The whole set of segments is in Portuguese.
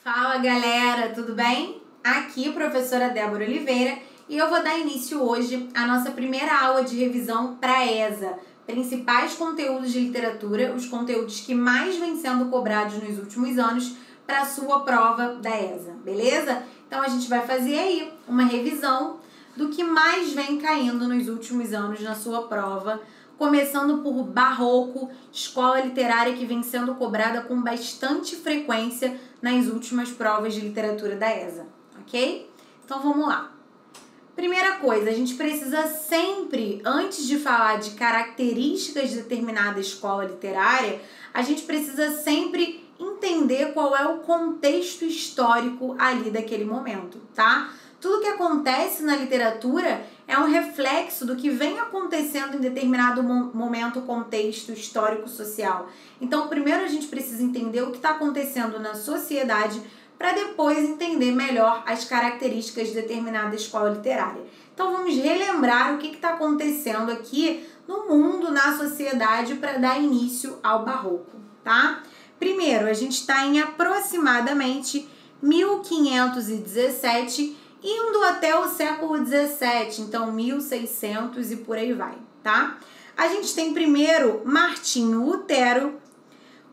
Fala galera, tudo bem? Aqui professora Débora Oliveira e eu vou dar início hoje à nossa primeira aula de revisão para a ESA, principais conteúdos de literatura, os conteúdos que mais vêm sendo cobrados nos últimos anos para a sua prova da ESA, beleza? Então a gente vai fazer aí uma revisão do que mais vem caindo nos últimos anos na sua prova, começando por Barroco, escola literária que vem sendo cobrada com bastante frequência nas últimas provas de literatura da ESA, ok? Então vamos lá. Primeira coisa, a gente precisa sempre, antes de falar de características de determinada escola literária, a gente precisa sempre entender qual é o contexto histórico ali daquele momento, tá? Tudo que acontece na literatura é um reflexo do que vem acontecendo em determinado momento, contexto histórico-social. Então, primeiro a gente precisa entender o que está acontecendo na sociedade para depois entender melhor as características de determinada escola literária. Então, vamos relembrar o que está acontecendo aqui no mundo, na sociedade, para dar início ao Barroco, tá? Primeiro, a gente está em aproximadamente 1517, indo até o século XVII, então 1600 e por aí vai, tá? A gente tem primeiro Martinho Lutero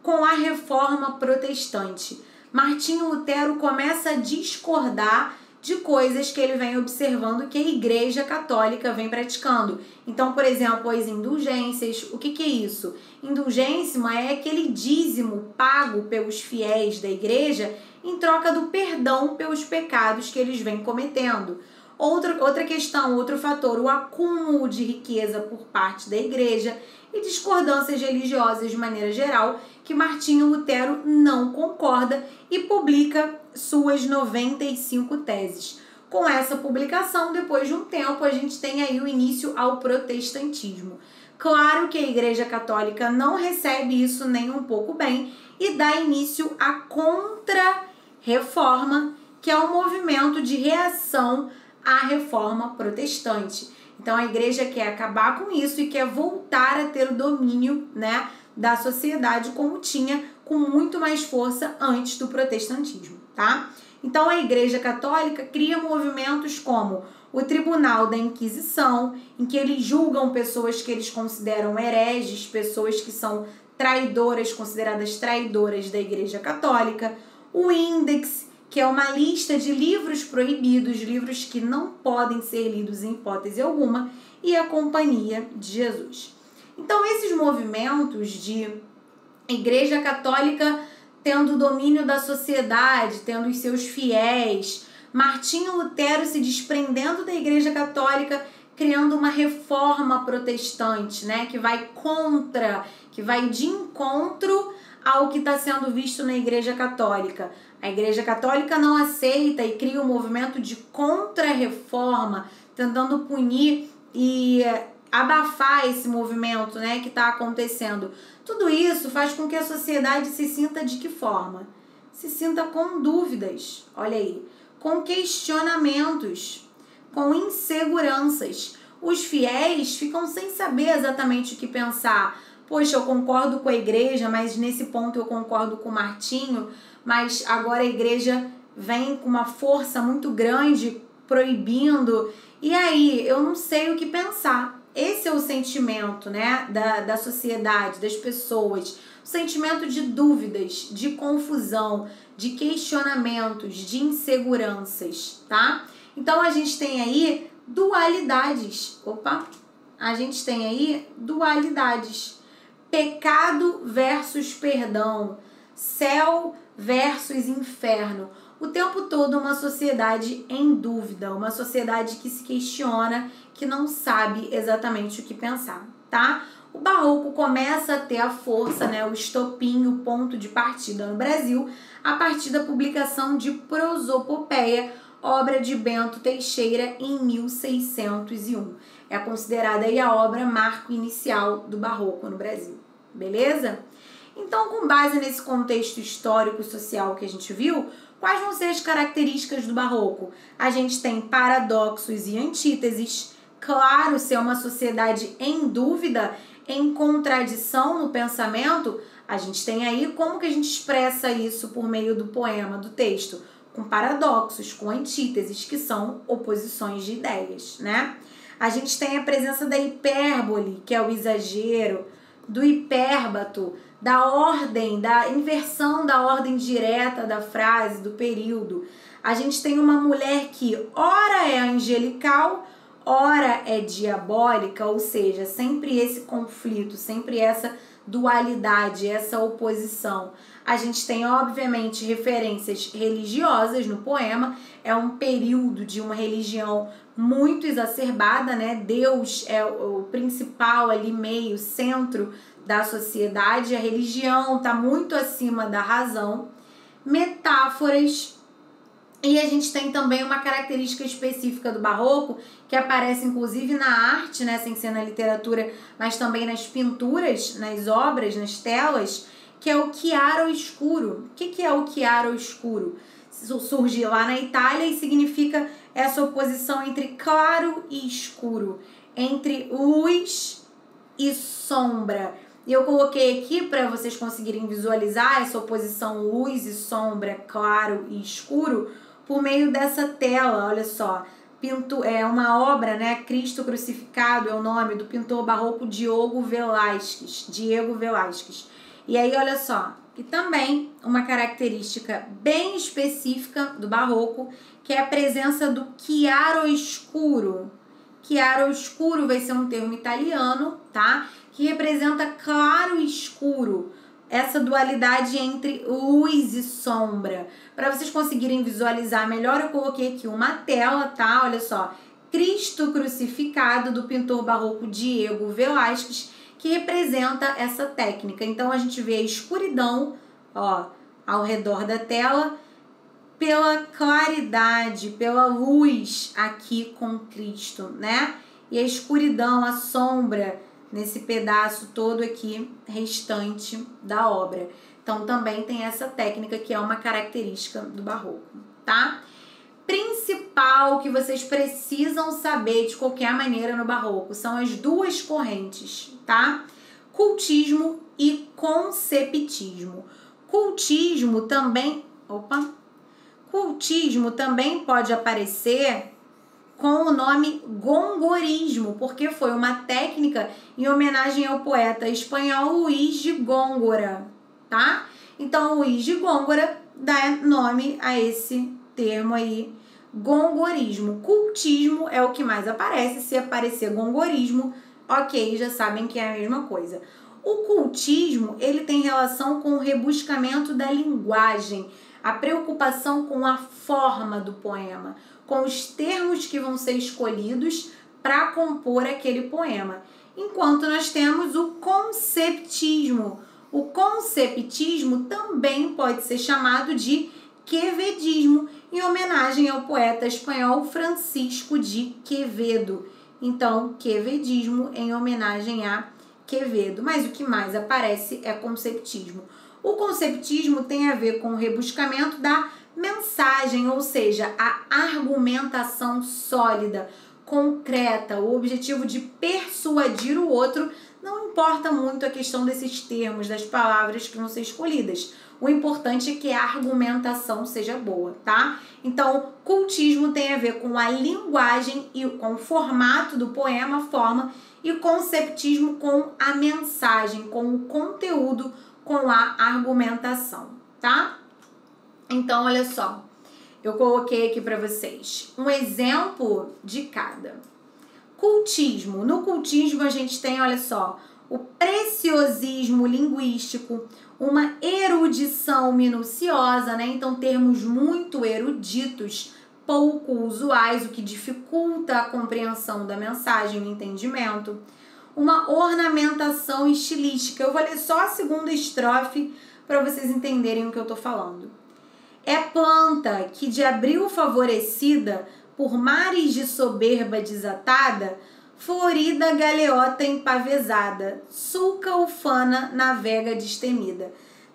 com a Reforma Protestante. Martinho Lutero começa a discordar de coisas que ele vem observando que a Igreja Católica vem praticando. Então, por exemplo, as indulgências. O que é isso? Indulgência é aquele dízimo pago pelos fiéis da Igreja em troca do perdão pelos pecados que eles vêm cometendo. Outra questão, outro fator, o acúmulo de riqueza por parte da Igreja e discordâncias religiosas de maneira geral, que Martinho Lutero não concorda e publica suas 95 teses. Com essa publicação, depois de um tempo, a gente tem aí o início ao protestantismo. Claro que a Igreja Católica não recebe isso nem um pouco bem e dá início à Contra-Reforma, que é um movimento de reação à Reforma Protestante. Então a Igreja quer acabar com isso e quer voltar a ter o domínio, né, da sociedade como tinha, com muito mais força antes do protestantismo, tá? Então a Igreja Católica cria movimentos como o Tribunal da Inquisição, em que eles julgam pessoas que eles consideram hereges, pessoas que são traidoras, consideradas traidoras da Igreja Católica, o Índex, que é uma lista de livros proibidos, livros que não podem ser lidos em hipótese alguma, e a Companhia de Jesus. Então, esses movimentos de Igreja Católica tendo o domínio da sociedade, tendo os seus fiéis, Martinho Lutero se desprendendo da Igreja Católica, criando uma reforma protestante, né, que vai de encontro ao que está sendo visto na Igreja Católica. A Igreja Católica não aceita e cria um movimento de contra-reforma, tentando punir e abafar esse movimento, né, que está acontecendo. Tudo isso faz com que a sociedade se sinta de que forma? Se sinta com dúvidas, olha aí, com questionamentos, com inseguranças. Os fiéis ficam sem saber exatamente o que pensar. Poxa, eu concordo com a Igreja, mas nesse ponto eu concordo com o Martinho, mas agora a Igreja vem com uma força muito grande, proibindo, e aí eu não sei o que pensar. Esse é o sentimento, né, da sociedade, das pessoas, o sentimento de dúvidas, de confusão, de questionamentos, de inseguranças, tá? Então a gente tem aí dualidades, pecado versus perdão, céu versus inferno. O tempo todo uma sociedade em dúvida, uma sociedade que se questiona, que não sabe exatamente o que pensar, tá? O Barroco começa a ter a força, né, o estopim, o ponto de partida no Brasil, a partir da publicação de Prosopopeia, obra de Bento Teixeira, em 1601. É considerada aí a obra marco inicial do Barroco no Brasil, beleza? Então, com base nesse contexto histórico e social que a gente viu, quais vão ser as características do Barroco? A gente tem paradoxos e antíteses, claro, ser uma sociedade em dúvida, em contradição no pensamento, A gente tem aí como que a gente expressa isso por meio do poema, do texto? Com paradoxos, com antíteses, que são oposições de ideias, né? A gente tem a presença da hipérbole, que é o exagero, do hipérbato, da ordem, da inversão da ordem direta da frase, do período. A gente tem uma mulher que ora é angelical, ora é diabólica, ou seja, sempre esse conflito, sempre essa dualidade, essa oposição. A gente tem, obviamente, referências religiosas no poema, é um período de uma religião muito exacerbada, né? Deus é o principal ali, meio, centro da sociedade, a religião está muito acima da razão. Metáforas. E a gente tem também uma característica específica do barroco, que aparece inclusive na arte, né, sem ser na literatura, mas também nas pinturas, nas obras, nas telas, que é o chiaroscuro. O que é o chiaroscuro? Surge lá na Itália e significa essa oposição entre claro e escuro, entre luz e sombra. E eu coloquei aqui para vocês conseguirem visualizar essa oposição luz e sombra, claro e escuro, por meio dessa tela, olha só. É uma obra, né? Cristo Crucificado é o nome do pintor barroco Diego Velázquez. E aí, olha só, e também uma característica bem específica do barroco, que é a presença do chiaroscuro. Chiaroscuro vai ser um termo italiano, tá? Que representa claro e escuro, essa dualidade entre luz e sombra. Para vocês conseguirem visualizar melhor, eu coloquei aqui uma tela, tá? Olha só, Cristo Crucificado, do pintor barroco Diego Velázquez, que representa essa técnica. Então, a gente vê a escuridão, ó, ao redor da tela, pela claridade, pela luz aqui com Cristo, né? E a escuridão, a sombra, nesse pedaço todo aqui restante da obra. Então, também tem essa técnica que é uma característica do barroco, tá? Principal que vocês precisam saber de qualquer maneira no barroco são as duas correntes, tá? Cultismo e conceptismo. Cultismo também pode aparecer com o nome gongorismo, porque foi uma técnica em homenagem ao poeta espanhol Luís de Góngora, tá? Então, Luís de Góngora dá nome a esse termo aí, gongorismo. Cultismo é o que mais aparece. Se aparecer gongorismo, ok, já sabem que é a mesma coisa. O cultismo, ele tem relação com o rebuscamento da linguagem, a preocupação com a forma do poema, com os termos que vão ser escolhidos para compor aquele poema. Enquanto nós temos o conceptismo. O conceptismo também pode ser chamado de quevedismo, em homenagem ao poeta espanhol Francisco de Quevedo. Então, quevedismo em homenagem a Quevedo. Mas o que mais aparece é conceptismo. O conceptismo tem a ver com o rebuscamento da mensagem, ou seja, a argumentação sólida, concreta, o objetivo de persuadir o outro. Não importa muito a questão desses termos, das palavras que vão ser escolhidas. O importante é que a argumentação seja boa, tá? Então, cultismo tem a ver com a linguagem e com o formato do poema, a forma, e conceptismo com a mensagem, com o conteúdo, com a argumentação, tá? Então, olha só, eu coloquei aqui para vocês um exemplo de cada. Cultismo. No cultismo a gente tem, olha só, o preciosismo linguístico, uma erudição minuciosa, né? Então, termos muito eruditos, pouco usuais, o que dificulta a compreensão da mensagem, o entendimento. Uma ornamentação estilística. Eu vou ler só a segunda estrofe para vocês entenderem o que eu tô falando. É planta que de abril favorecida por mares de soberba desatada, florida galeota empavesada, sulca ufana navega destemida.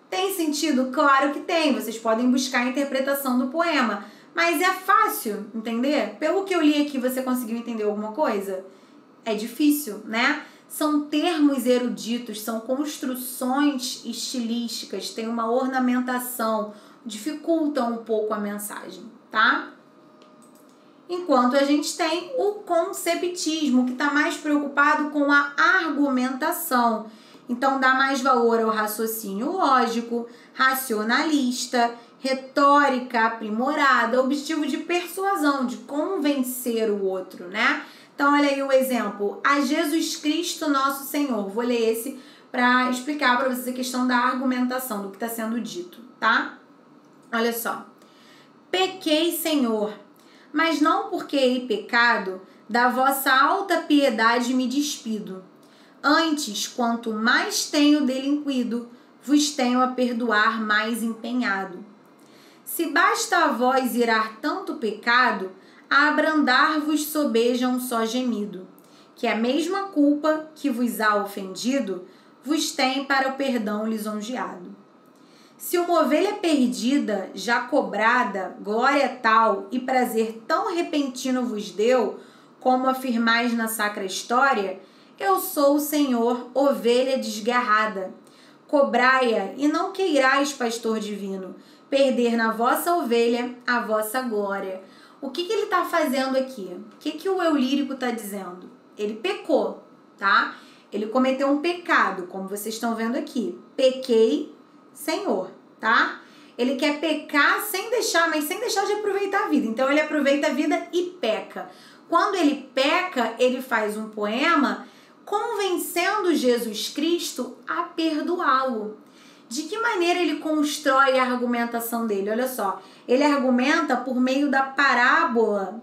Tem sentido? Claro que tem, vocês podem buscar a interpretação do poema, mas é fácil entender? Pelo que eu li aqui, você conseguiu entender alguma coisa? É difícil, né? são termos eruditos, são construções estilísticas, tem uma ornamentação, dificultam um pouco a mensagem, tá? Enquanto a gente tem o conceptismo, que está mais preocupado com a argumentação. Então, dá mais valor ao raciocínio lógico, racionalista, retórica aprimorada, objetivo de persuasão, de convencer o outro, né? Então, olha aí o exemplo. A Jesus Cristo, nosso Senhor. Vou ler esse para explicar para vocês a questão da argumentação, do que está sendo dito, tá? Olha só. Pequei, Senhor, mas não porque hei pecado, da vossa alta piedade me despido. Antes, quanto mais tenho delinquido, vos tenho a perdoar mais empenhado. Se basta a vós irar tanto pecado, a abrandar-vos sobeja um só gemido, que a mesma culpa que vos há ofendido, vos tem para o perdão lisonjeado. Se uma ovelha perdida, já cobrada, glória tal e prazer tão repentino vos deu, como afirmais na sacra história, eu sou o Senhor, ovelha desgarrada. Cobrai-a e não queirais, pastor divino, perder na vossa ovelha a vossa glória. O que ele está fazendo aqui? O que o eu lírico está dizendo? Ele pecou, tá? Ele cometeu um pecado, como vocês estão vendo aqui. Pequei, Senhor, tá? Ele quer pecar sem deixar de aproveitar a vida. Então, ele aproveita a vida e peca. Quando ele peca, ele faz um poema convencendo Jesus Cristo a perdoá-lo. De que maneira ele constrói a argumentação dele? Olha só, ele argumenta por meio da parábola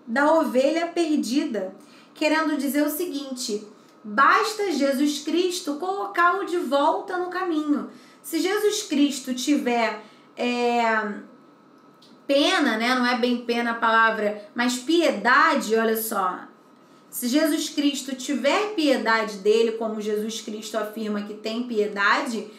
da ovelha perdida, querendo dizer o seguinte: basta Jesus Cristo colocá-lo de volta no caminho. Se Jesus Cristo tiver pena, né? Não é bem pena a palavra, mas piedade, olha só. Se Jesus Cristo tiver piedade dele, como Jesus Cristo afirma que tem piedade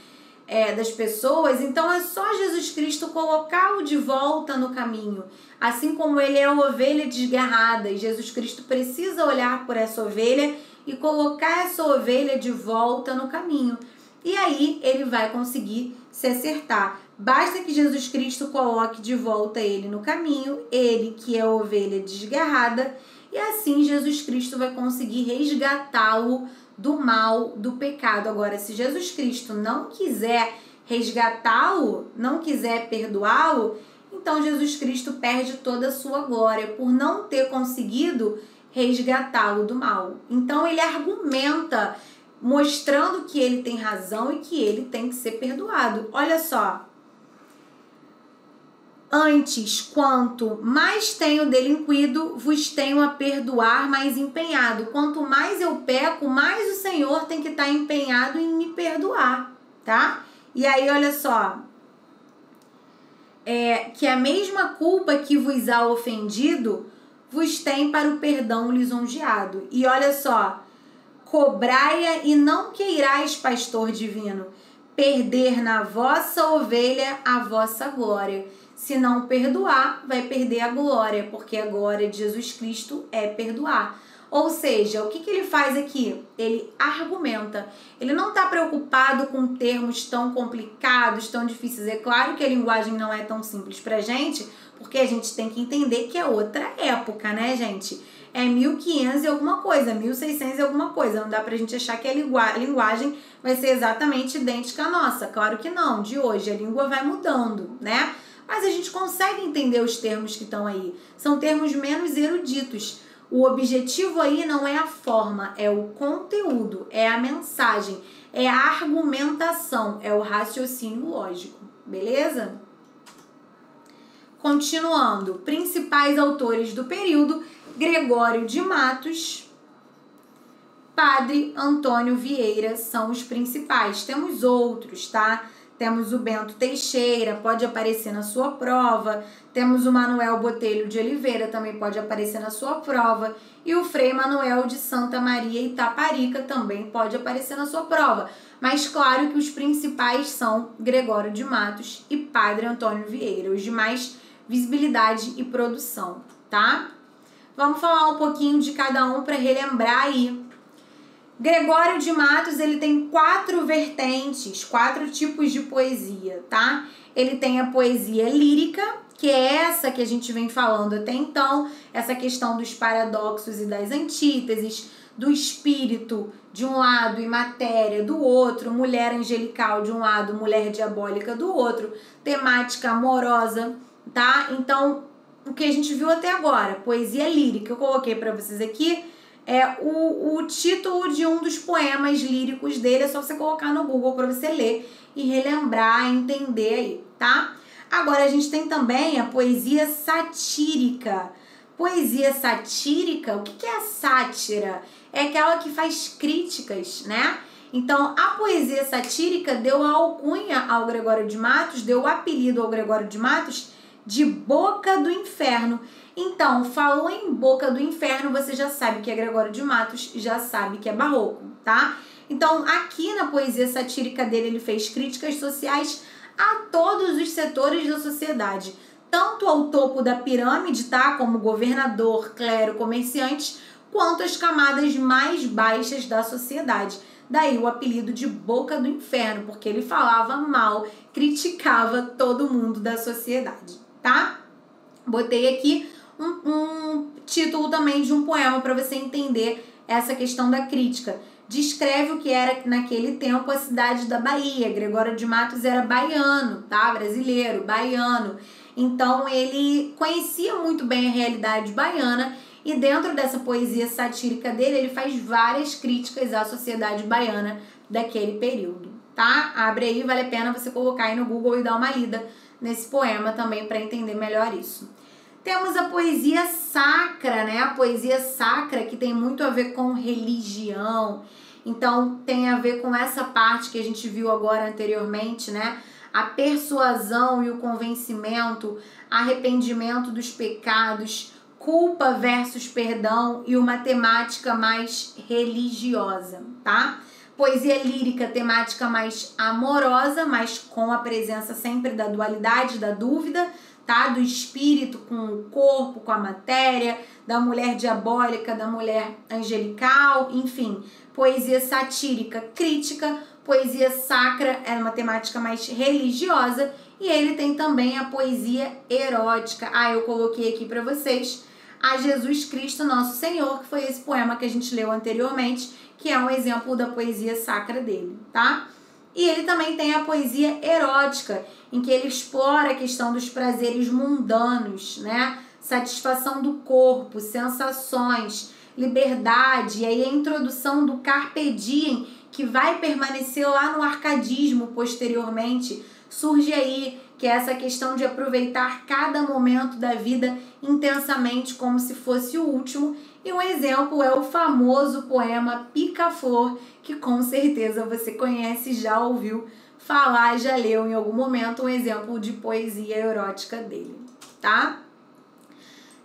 das pessoas, então é só Jesus Cristo colocá-lo de volta no caminho. Assim como ele é a ovelha desgarrada e Jesus Cristo precisa olhar por essa ovelha e colocar essa ovelha de volta no caminho. E aí ele vai conseguir se acertar. Basta que Jesus Cristo coloque de volta ele no caminho, ele que é a ovelha desgarrada, e assim Jesus Cristo vai conseguir resgatá-lo do mal, do pecado. Agora, se Jesus Cristo não quiser resgatá-lo, não quiser perdoá-lo, então Jesus Cristo perde toda a sua glória por não ter conseguido resgatá-lo do mal. Então ele argumenta, mostrando que ele tem razão e que ele tem que ser perdoado. Olha só. Antes, quanto mais tenho delinquido, vos tenho a perdoar mais empenhado. Quanto mais eu peco, mais o Senhor tem que estar empenhado em me perdoar, tá? E aí, olha só. Que a mesma culpa que vos há ofendido, vos tem para o perdão lisonjeado. E olha só. Cobrai-a e não queirais, pastor divino, perder na vossa ovelha a vossa glória. Se não perdoar, vai perder a glória, porque a glória de Jesus Cristo é perdoar. Ou seja, o que ele faz aqui? Ele argumenta. Ele não está preocupado com termos tão complicados, tão difíceis. É claro que a linguagem não é tão simples pra gente, porque a gente tem que entender que é outra época, né, gente? É 1500 e alguma coisa, 1600 e alguma coisa. Não dá pra gente achar que a linguagem vai ser exatamente idêntica à nossa. Claro que não, de hoje a língua vai mudando, né? Mas a gente consegue entender os termos que estão aí. São termos menos eruditos. O objetivo aí não é a forma, é o conteúdo, é a mensagem, é a argumentação, é o raciocínio lógico, beleza? Continuando, principais autores do período: Gregório de Matos, Padre Antônio Vieira são os principais. Temos outros, tá? Temos o Bento Teixeira, pode aparecer na sua prova. Temos o Manuel Botelho de Oliveira, também pode aparecer na sua prova. E o Frei Manuel de Santa Maria Itaparica também pode aparecer na sua prova. Mas claro que os principais são Gregório de Matos e Padre Antônio Vieira, os de mais visibilidade e produção, tá? Vamos falar um pouquinho de cada um para relembrar aí. Gregório de Matos, ele tem 4 vertentes, 4 tipos de poesia, tá? Ele tem a poesia lírica, que é essa que a gente vem falando até então, essa questão dos paradoxos e das antíteses, do espírito de um lado e matéria do outro, mulher angelical de um lado, mulher diabólica do outro, temática amorosa, tá? Então, o que a gente viu até agora, poesia lírica, eu coloquei para vocês aqui, é o título de um dos poemas líricos dele, é só você colocar no Google para você ler e relembrar, entender aí, tá? Agora a gente tem também a poesia satírica. Poesia satírica, o que é a sátira? É aquela que faz críticas, né? Então, a poesia satírica deu a alcunha ao Gregório de Matos, deu o apelido ao Gregório de Matos de Boca do Inferno. Então, falou em Boca do Inferno, você já sabe que é Gregório de Matos, já sabe que é barroco, tá? Então, aqui na poesia satírica dele, ele fez críticas sociais a todos os setores da sociedade, tanto ao topo da pirâmide, tá? Como governador, clero, comerciantes, quanto às camadas mais baixas da sociedade. Daí o apelido de Boca do Inferno, porque ele falava mal, criticava todo mundo da sociedade, tá? Botei aqui um título também de um poema para você entender essa questão da crítica. Descreve o que era naquele tempo a cidade da Bahia. Gregório de Matos era baiano, tá? Brasileiro, baiano. Então ele conhecia muito bem a realidade baiana e dentro dessa poesia satírica dele, ele faz várias críticas à sociedade baiana daquele período, tá? Abre aí, vale a pena você colocar aí no Google e dar uma lida nesse poema também para entender melhor isso. Temos a poesia sacra, né? A poesia sacra que tem muito a ver com religião. Então, tem a ver com essa parte que a gente viu agora anteriormente, né? A persuasão e o convencimento, arrependimento dos pecados, culpa versus perdão e uma temática mais religiosa, tá? Poesia lírica, temática mais amorosa, mas com a presença sempre da dualidade, da dúvida, tá? Do espírito com o corpo, com a matéria, da mulher diabólica, da mulher angelical, enfim. Poesia satírica, crítica, poesia sacra é uma temática mais religiosa e ele tem também a poesia erótica. Eu coloquei aqui para vocês a Jesus Cristo Nosso Senhor, que foi esse poema que a gente leu anteriormente, que é um exemplo da poesia sacra dele, tá? E ele também tem a poesia erótica, em que ele explora a questão dos prazeres mundanos, né? Satisfação do corpo, sensações, liberdade, e aí a introdução do carpe diem, que vai permanecer lá no arcadismo posteriormente, surge aí, que é essa questão de aproveitar cada momento da vida intensamente como se fosse o último. E um exemplo é o famoso poema Pica-Flor, que com certeza você conhece, já ouviu falar, já leu em algum momento um exemplo de poesia erótica dele, tá?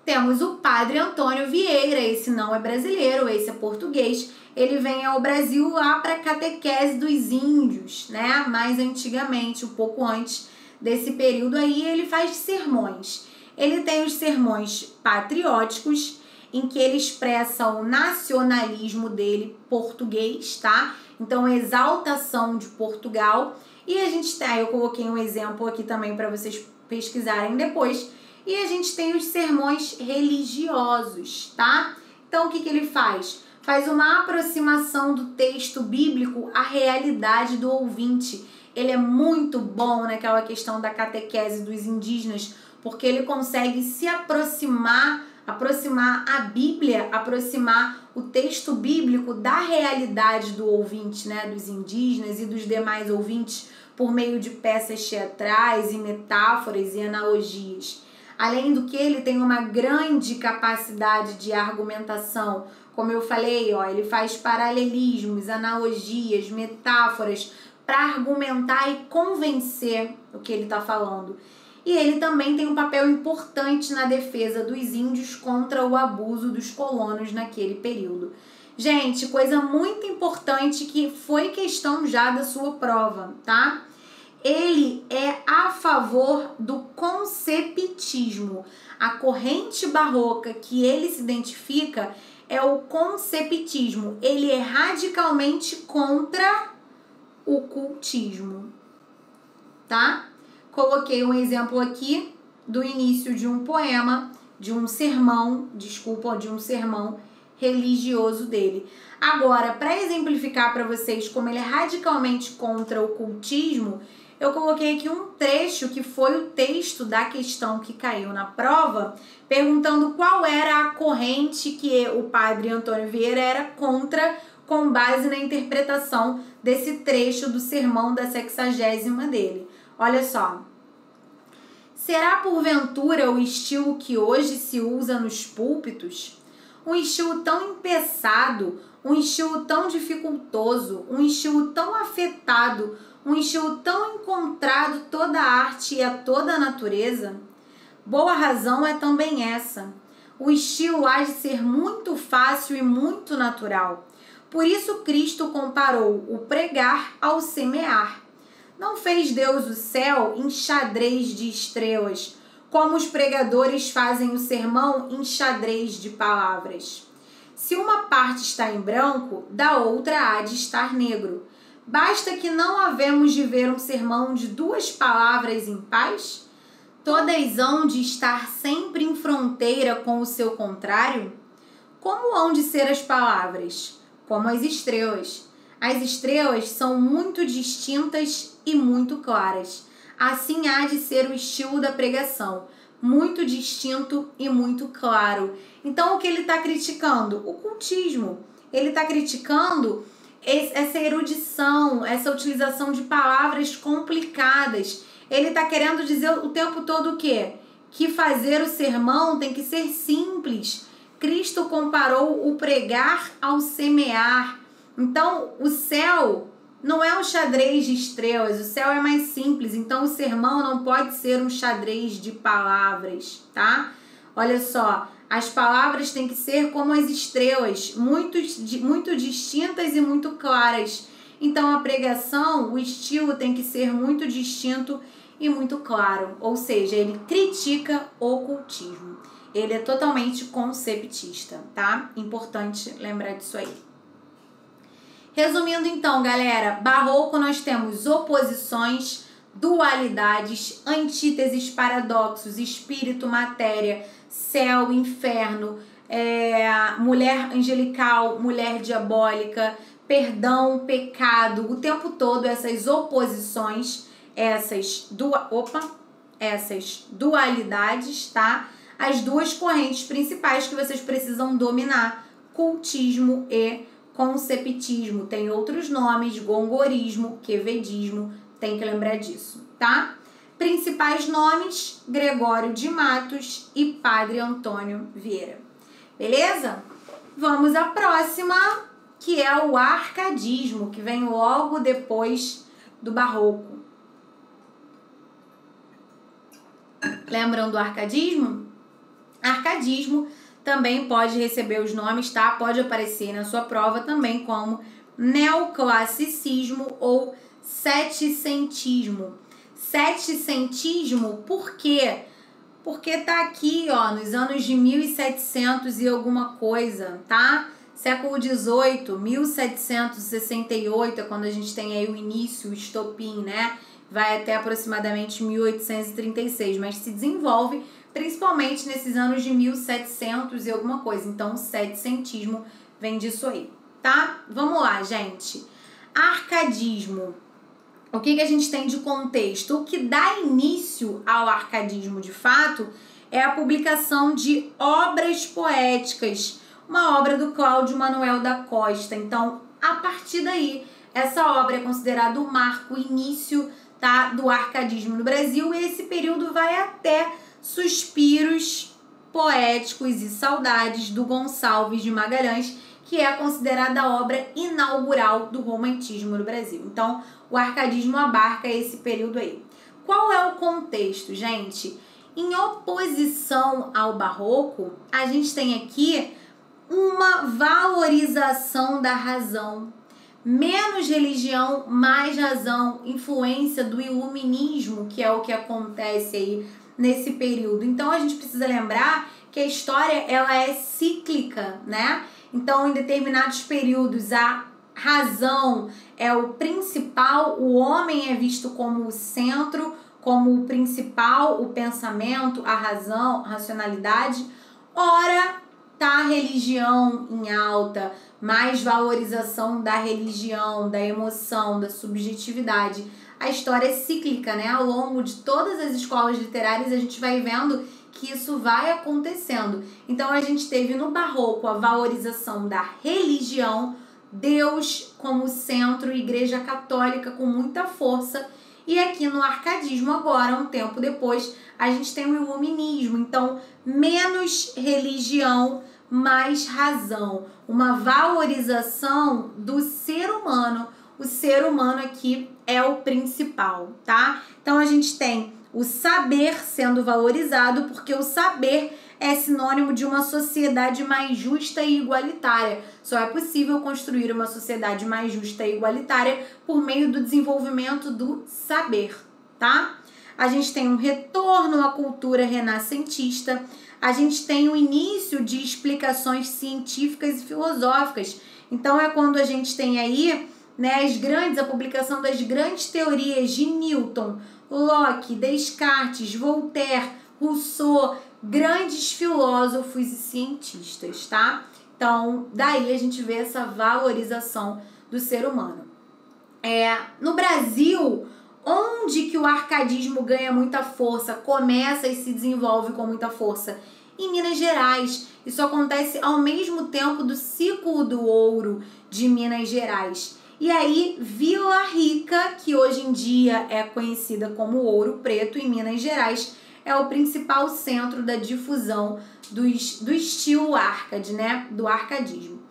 Temos o Padre Antônio Vieira, esse não é brasileiro, esse é português. Ele vem ao Brasil lá para a catequese dos índios, né? Mais antigamente, um pouco antes desse período aí, ele faz sermões. Ele tem os sermões patrióticos, em que ele expressa o nacionalismo dele português, tá? Então, exaltação de Portugal. E a gente tem, eu coloquei um exemplo aqui também para vocês pesquisarem depois. E a gente tem os sermões religiosos, tá? Então, o que ele faz? Faz uma aproximação do texto bíblico à realidade do ouvinte. Ele é muito bom naquela questão da catequese dos indígenas, porque ele consegue se aproximar a Bíblia, aproximar o texto bíblico da realidade do ouvinte, né, dos indígenas e dos demais ouvintes, por meio de peças teatrais e metáforas e analogias. Além do que, ele tem uma grande capacidade de argumentação. Como eu falei, ele faz paralelismos, analogias, metáforas para argumentar e convencer o que ele está falando. E ele também tem um papel importante na defesa dos índios contra o abuso dos colonos naquele período. Gente, coisa muito importante que foi questão já da sua prova, tá? Ele é a favor do conceptismo. A corrente barroca que ele se identifica é o conceptismo. Ele é radicalmente contra o cultismo, tá? Coloquei um exemplo aqui do início de um poema, de um sermão religioso dele. Agora, para exemplificar para vocês como ele é radicalmente contra o cultismo, eu coloquei aqui um trecho que foi o texto da questão que caiu na prova, perguntando qual era a corrente que o padre Antônio Vieira era contra, com base na interpretação desse trecho do sermão da 60ª dele. Olha só. Será porventura o estilo que hoje se usa nos púlpitos? Um estilo tão empeçado, um estilo tão dificultoso, um estilo tão afetado, um estilo tão encontrado toda a arte e a toda a natureza? Boa razão é também essa. O estilo há de ser muito fácil e muito natural. Por isso Cristo comparou o pregar ao semear. Não fez Deus o céu em xadrez de estrelas, como os pregadores fazem o sermão em xadrez de palavras. Se uma parte está em branco, da outra há de estar negro. Basta que não havemos de ver um sermão de 2 palavras em paz? Todas hão de estar sempre em fronteira com o seu contrário? Como hão de ser as palavras? Como as estrelas. As estrelas são muito distintas e muito claras. Assim há de ser o estilo da pregação, muito distinto e muito claro. Então, o que ele está criticando? O cultismo. Ele está criticando essa erudição, essa utilização de palavras complicadas. Ele está querendo dizer o tempo todo o quê? Que fazer o sermão tem que ser simples. Cristo comparou o pregar ao semear. Então, o céu não é um xadrez de estrelas, o céu é mais simples. Então, o sermão não pode ser um xadrez de palavras, tá? Olha só, as palavras têm que ser como as estrelas, muito distintas e muito claras. Então, a pregação, o estilo tem que ser muito distinto e muito claro. Ou seja, ele critica o cultismo. Ele é totalmente conceptista, tá? Importante lembrar disso aí. Resumindo então, galera, barroco nós temos oposições, dualidades, antíteses, paradoxos, espírito, matéria, céu, inferno, mulher angelical, mulher diabólica, perdão, pecado, o tempo todo essas oposições, essas dualidades, tá? As 2 correntes principais que vocês precisam dominar, cultismo e conceptismo. Tem outros nomes, gongorismo, quevedismo, tem que lembrar disso, tá? Principais nomes, Gregório de Matos e Padre Antônio Vieira. Beleza? Vamos à próxima, que é o arcadismo, que vem logo depois do barroco. Lembram do arcadismo? Arcadismo também pode receber os nomes, tá? Pode aparecer na sua prova também como neoclassicismo ou setecentismo. Setecentismo, por quê? Porque tá aqui, ó, nos anos de 1700 e alguma coisa, tá? Século XVIII, 1768, é quando a gente tem aí o início, o estopim, né? Vai até aproximadamente 1836, mas se desenvolve principalmente nesses anos de 1700 e alguma coisa. Então, o setecentismo vem disso aí, tá? Vamos lá, gente. Arcadismo. O que a gente tem de contexto? O que dá início ao arcadismo, de fato, é a publicação de obras poéticas, uma obra do Cláudio Manuel da Costa. Então, a partir daí, essa obra é considerada o marco, o início, tá, do arcadismo no Brasil, e esse período vai até Suspiros Poéticos e Saudades, do Gonçalves de Magalhães, que é considerada a obra inaugural do romantismo no Brasil. Então, o arcadismo abarca esse período aí. Qual é o contexto, gente? Em oposição ao barroco, a gente tem aqui uma valorização da razão. Menos religião, mais razão, influência do iluminismo, que é o que acontece aí nesse período. Então, a gente precisa lembrar que a história, ela é cíclica, né? Então, em determinados períodos, a razão é o principal, o homem é visto como o centro, como o principal, o pensamento, a razão, a racionalidade. Ora, tá a religião em alta, mais valorização da religião, da emoção, da subjetividade. A história é cíclica, né? Ao longo de todas as escolas literárias a gente vai vendo que isso vai acontecendo. Então a gente teve no Barroco a valorização da religião, Deus como centro, Igreja Católica com muita força. E aqui no Arcadismo agora, um tempo depois, a gente tem o Iluminismo. Então, menos religião, mais razão. Uma valorização do ser humano. O ser humano aqui é o principal, tá? Então, a gente tem o saber sendo valorizado, porque o saber é sinônimo de uma sociedade mais justa e igualitária. Só é possível construir uma sociedade mais justa e igualitária por meio do desenvolvimento do saber, tá? A gente tem um retorno à cultura renascentista, a gente tem o início de explicações científicas e filosóficas. Então é quando a gente tem aí, né, a publicação das grandes teorias de Newton, Locke, Descartes, Voltaire, Rousseau, grandes filósofos e cientistas, tá? Então, daí a gente vê essa valorização do ser humano. No Brasil, onde que o arcadismo ganha muita força, começa e se desenvolve com muita força? Em Minas Gerais. Isso acontece ao mesmo tempo do ciclo do ouro de Minas Gerais. E aí, Vila Rica, que hoje em dia é conhecida como Ouro Preto em Minas Gerais, é o principal centro da difusão do estilo arcade, né? Do arcadismo.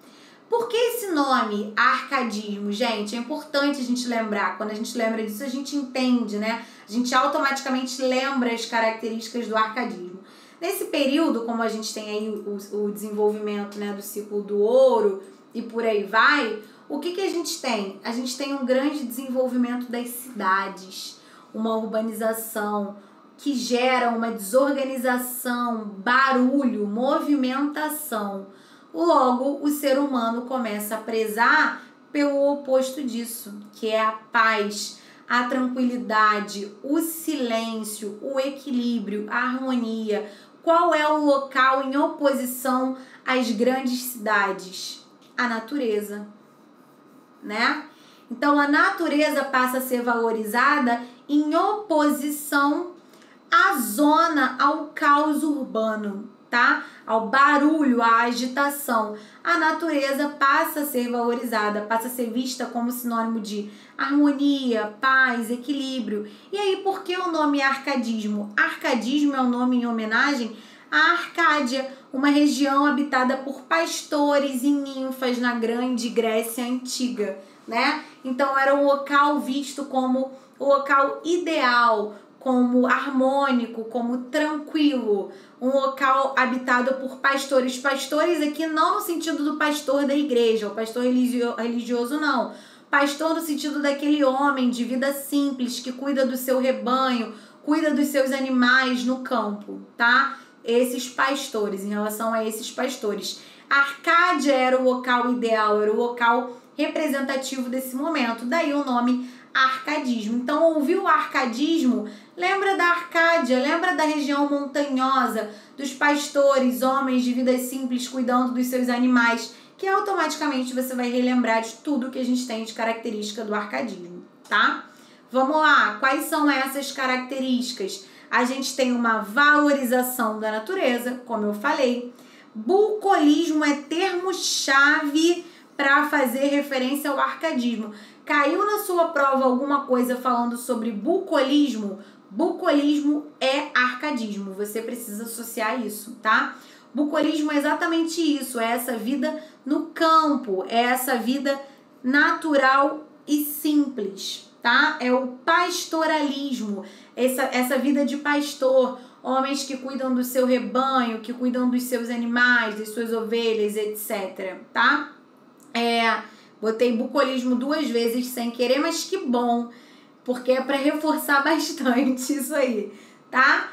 Por que esse nome, arcadismo? Gente, é importante a gente lembrar. Quando a gente lembra disso, a gente entende, né? A gente automaticamente lembra as características do arcadismo. Nesse período, como a gente tem aí o desenvolvimento, né, do ciclo do ouro e por aí vai, o que a gente tem? A gente tem um grande desenvolvimento das cidades, uma urbanização que gera uma desorganização, barulho, movimentação. Logo, o ser humano começa a prezar pelo oposto disso, que é a paz, a tranquilidade, o silêncio, o equilíbrio, a harmonia. Qual é o local em oposição às grandes cidades? A natureza, né? Então, a natureza passa a ser valorizada em oposição à zona, ao caos urbano, tá? Ao barulho, à agitação. A natureza passa a ser valorizada, passa a ser vista como sinônimo de harmonia, paz, equilíbrio. E aí, por que o nome arcadismo? Arcadismo é um nome em homenagem à Arcádia, uma região habitada por pastores e ninfas na grande Grécia Antiga, né? Então, era um local visto como o local ideal, como harmônico, como tranquilo, um local habitado por pastores. Pastores aqui não no sentido do pastor da igreja, o pastor religioso não. Pastor no sentido daquele homem de vida simples, que cuida do seu rebanho, cuida dos seus animais no campo, tá? Esses pastores, em relação a esses pastores. Arcádia era o local ideal, era o local representativo desse momento, daí o nome arcadismo. Então, ouviu o arcadismo, lembra da Arcádia, lembra da região montanhosa, dos pastores, homens de vida simples cuidando dos seus animais, que automaticamente você vai relembrar de tudo que a gente tem de característica do arcadismo, tá? Vamos lá, quais são essas características? A gente tem uma valorização da natureza, como eu falei. Bucolismo é termo-chave para fazer referência ao arcadismo. Caiu na sua prova alguma coisa falando sobre bucolismo? Bucolismo é arcadismo. Você precisa associar isso, tá? Bucolismo é exatamente isso. É essa vida no campo. É essa vida natural e simples, tá? É o pastoralismo. Essa vida de pastor. Homens que cuidam do seu rebanho, que cuidam dos seus animais, das suas ovelhas, etc, tá? Botei bucolismo 2 vezes sem querer, mas que bom, porque é para reforçar bastante isso aí, tá?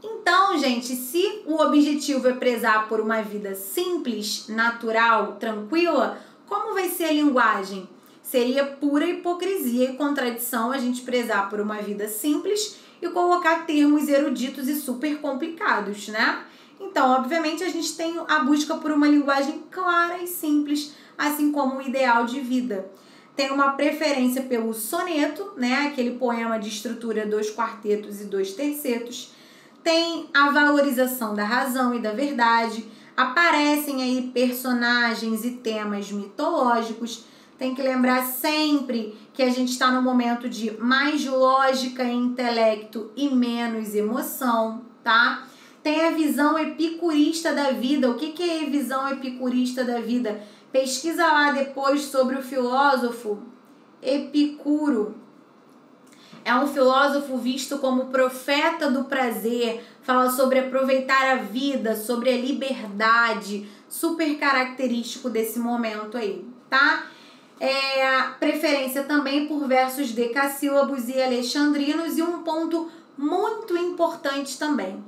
Então, gente, se o objetivo é prezar por uma vida simples, natural, tranquila, como vai ser a linguagem? Seria pura hipocrisia e contradição a gente prezar por uma vida simples e colocar termos eruditos e super complicados, né? Então, obviamente, a gente tem a busca por uma linguagem clara e simples, assim como o ideal de vida. Tem uma preferência pelo soneto, né? Aquele poema de estrutura 2 quartetos e 2 tercetos. Tem a valorização da razão e da verdade. Aparecem aí personagens e temas mitológicos. Tem que lembrar sempre que a gente está no momento de mais lógica e intelecto e menos emoção, tá? Tem a visão epicurista da vida. O que é a visão epicurista da vida? Pesquisa lá depois sobre o filósofo Epicuro. É um filósofo visto como profeta do prazer, fala sobre aproveitar a vida, sobre a liberdade, super característico desse momento aí, tá? Preferência também por versos decassílabos e alexandrinos, e um ponto muito importante também.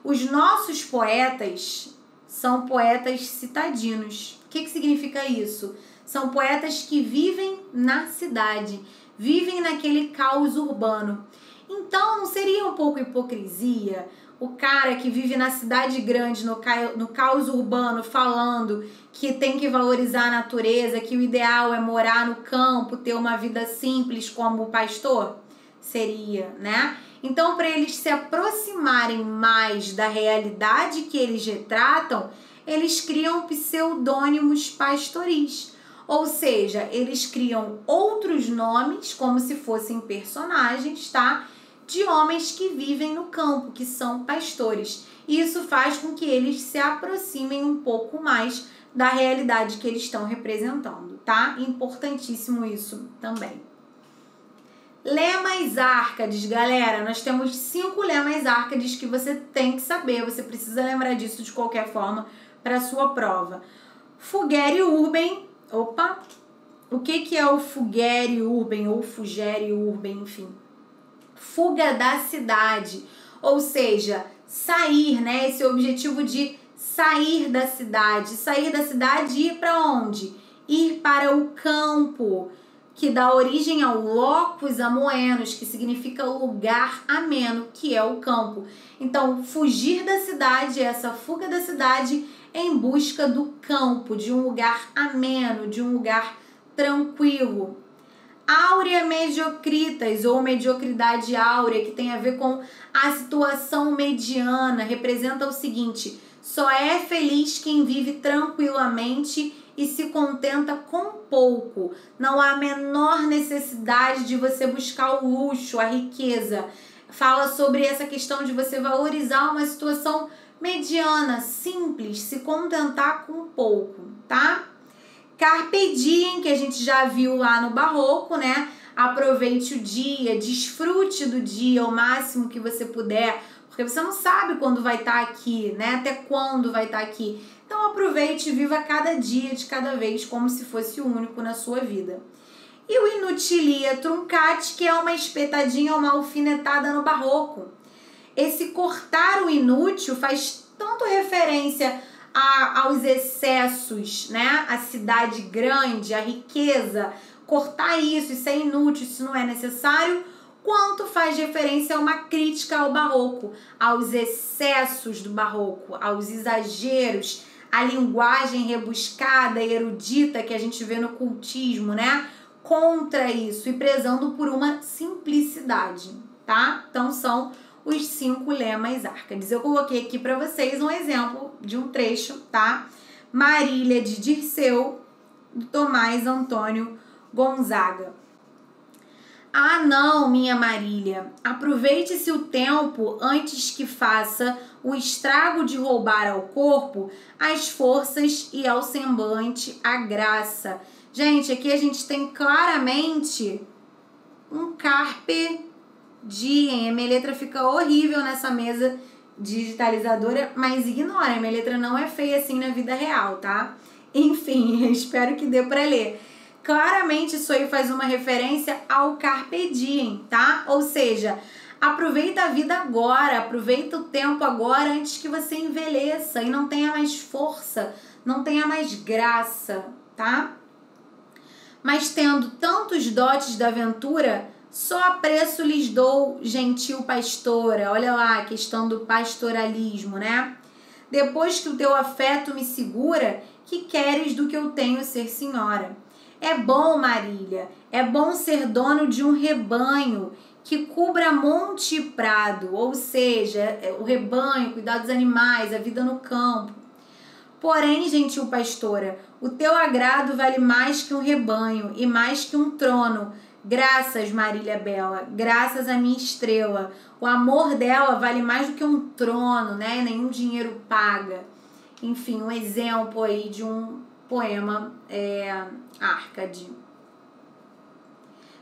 Os nossos poetas são poetas citadinos. O que significa isso? São poetas que vivem na cidade, vivem naquele caos urbano. Então, não seria um pouco hipocrisia o cara que vive na cidade grande, no caos urbano, falando que tem que valorizar a natureza, que o ideal é morar no campo, ter uma vida simples como o pastor? Seria, né? Então, para eles se aproximarem mais da realidade que eles retratam, eles criam pseudônimos pastoris. Ou seja, eles criam outros nomes, como se fossem personagens, tá? De homens que vivem no campo, que são pastores. E isso faz com que eles se aproximem um pouco mais da realidade que eles estão representando, tá? Importantíssimo isso também. Lemas Árcades, galera. Nós temos 5 lemas Árcades que você tem que saber. Você precisa lembrar disso de qualquer forma para a sua prova. Fugere Urbem. Opa! O que é o Fugere Urbem ou Fugere Urbem, enfim? Fuga da cidade. Ou seja, sair, né? Esse é o objetivo de sair da cidade. Sair da cidade e ir para onde? Ir para o campo, que dá origem ao locus amoenos, que significa lugar ameno, que é o campo. Então, fugir da cidade, essa fuga da cidade em busca do campo, de um lugar ameno, de um lugar tranquilo. Áurea mediocritas, ou mediocridade áurea, que tem a ver com a situação mediana, representa o seguinte: só é feliz quem vive tranquilamente e se contenta com pouco. Não há a menor necessidade de você buscar o luxo, a riqueza. Fala sobre essa questão de você valorizar uma situação mediana, simples, se contentar com pouco, tá? Carpe diem, que a gente já viu lá no Barroco, né? Aproveite o dia, desfrute do dia o máximo que você puder, porque você não sabe quando vai estar aqui, né? Até quando vai estar aqui. Então aproveite e viva cada dia de cada vez como se fosse o único na sua vida. E o inutilia truncati, que é uma espetadinha, uma alfinetada no Barroco. Esse cortar o inútil faz tanto referência aos excessos, né? A cidade grande, a riqueza, cortar isso é inútil, isso não é necessário, quanto faz referência a uma crítica ao Barroco, aos excessos do Barroco, aos exageros, a linguagem rebuscada e erudita que a gente vê no cultismo, né? Contra isso e prezando por uma simplicidade, tá? Então são os 5 lemas Árcades. Eu coloquei aqui para vocês um exemplo de um trecho, tá? Marília de Dirceu, do Tomás Antônio Gonzaga. Ah, não, minha Marília, aproveite-se o tempo antes que faça o estrago de roubar ao corpo as forças e ao semblante a graça. Gente, aqui a gente tem claramente um carpe diem. A minha letra fica horrível nessa mesa digitalizadora, mas ignora, a minha letra não é feia assim na vida real, tá? Enfim, espero que dê para ler. Claramente isso aí faz uma referência ao carpe diem, tá? Ou seja, Aproveita a vida agora, aproveita o tempo agora antes que você envelheça e não tenha mais força, não tenha mais graça, tá? Mas tendo tantos dotes da aventura, só a preço lhes dou, gentil pastora. Olha lá a questão do pastoralismo, né? Depois que o teu afeto me segura, que queres do que eu tenho ser senhora? É bom, Marília, é bom ser dono de um rebanho que cubra monte e prado, ou seja, o rebanho, cuidar dos animais, a vida no campo. Porém, gentil pastora, o teu agrado vale mais que um rebanho e mais que um trono. Graças, Marília Bela, graças à minha estrela. O amor dela vale mais do que um trono, né? Nenhum dinheiro paga. Enfim, um exemplo aí de um poema Árcade.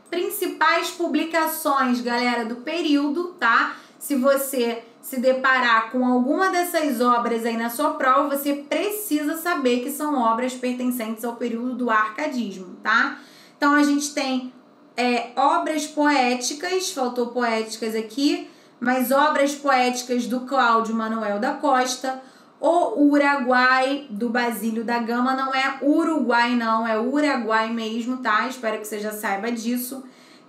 Principais publicações, galera, do período, tá? Se você se deparar com alguma dessas obras aí na sua prova, você precisa saber que são obras pertencentes ao período do arcadismo, tá? Então, a gente tem obras poéticas, faltou poéticas aqui, mas obras poéticas do Cláudio Manuel da Costa. O Uruguai, do Basílio da Gama, não é Uruguai não, é Uruguai mesmo, tá? Espero que você já saiba disso.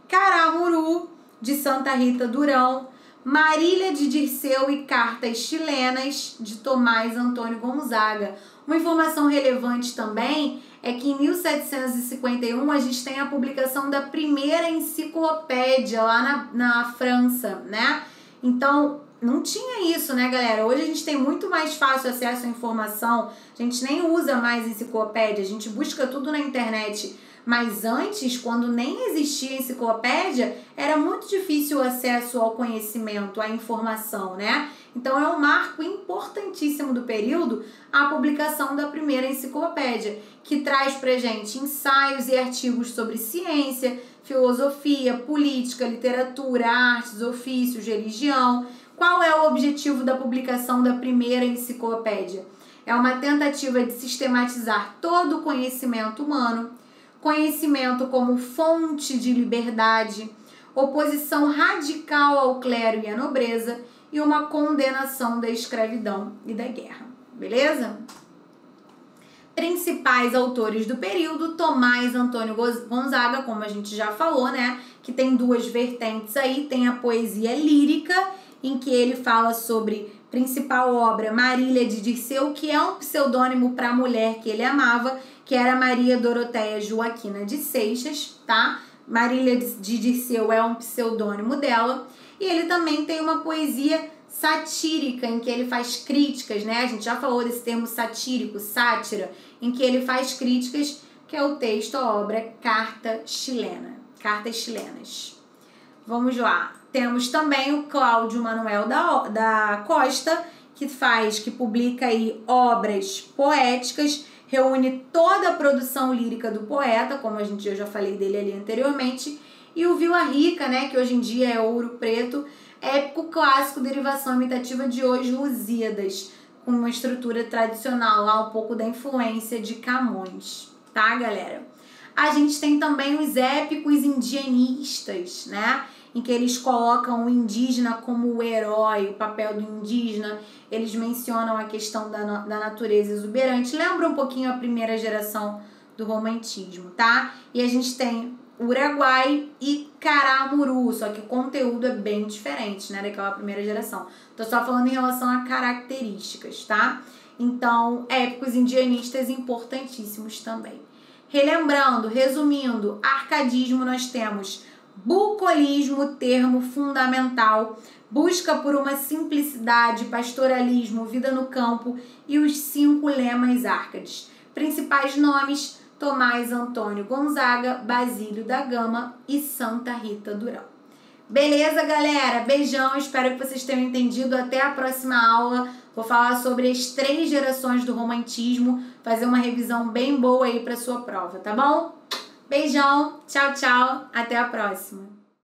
Caramuru, de Santa Rita Durão. Marília de Dirceu e Cartas Chilenas, de Tomás Antônio Gonzaga. Uma informação relevante também é que em 1751 a gente tem a publicação da primeira enciclopédia lá na França, né? Então, não tinha isso, né, galera? Hoje a gente tem muito mais fácil acesso à informação, a gente nem usa mais enciclopédia, a gente busca tudo na internet. Mas antes, quando nem existia enciclopédia, era muito difícil o acesso ao conhecimento, à informação, né? Então é um marco importantíssimo do período a publicação da primeira enciclopédia, que traz pra gente ensaios e artigos sobre ciência, filosofia, política, literatura, artes, ofícios, religião. Qual é o objetivo da publicação da primeira enciclopédia? É uma tentativa de sistematizar todo o conhecimento humano, conhecimento como fonte de liberdade, oposição radical ao clero e à nobreza e uma condenação da escravidão e da guerra. Beleza? Principais autores do período: Tomás Antônio Gonzaga, como a gente já falou, né? Que tem duas vertentes aí. Tem a poesia lírica, em que ele fala sobre principal obra Marília de Dirceu, que é um pseudônimo para a mulher que ele amava, que era Maria Doroteia Joaquina de Seixas, tá? Marília de Dirceu é um pseudônimo dela. E ele também tem uma poesia satírica, em que ele faz críticas, né? A gente já falou desse termo satírico, sátira, em que ele faz críticas, que é o texto, a obra Cartas Chilenas. Vamos lá. Temos também o Cláudio Manuel da Costa, que publica aí obras poéticas, reúne toda a produção lírica do poeta, como eu já falei dele ali anteriormente, e o Vila Rica, né, que hoje em dia é Ouro Preto, épico clássico, derivação imitativa de Os Lusíadas, com uma estrutura tradicional, lá um pouco da influência de Camões, tá, galera? A gente tem também os épicos indianistas, né, em que eles colocam o indígena como o herói, o papel do indígena. Eles mencionam a questão da natureza exuberante. Lembra um pouquinho a primeira geração do romantismo, tá? E a gente tem Uruguai e Caramuru, só que o conteúdo é bem diferente, né, daquela primeira geração. Tô só falando em relação a características, tá? Então, épicos indianistas importantíssimos também. Relembrando, resumindo, arcadismo nós temos bucolismo, termo fundamental, busca por uma simplicidade, pastoralismo, vida no campo e os 5 lemas árcades. Principais nomes: Tomás Antônio Gonzaga, Basílio da Gama e Santa Rita Durão. Beleza, galera? Beijão, espero que vocês tenham entendido. Até a próxima aula. Vou falar sobre as 3 gerações do romantismo, fazer uma revisão bem boa aí para sua prova, tá bom? Beijão, tchau, tchau, até a próxima.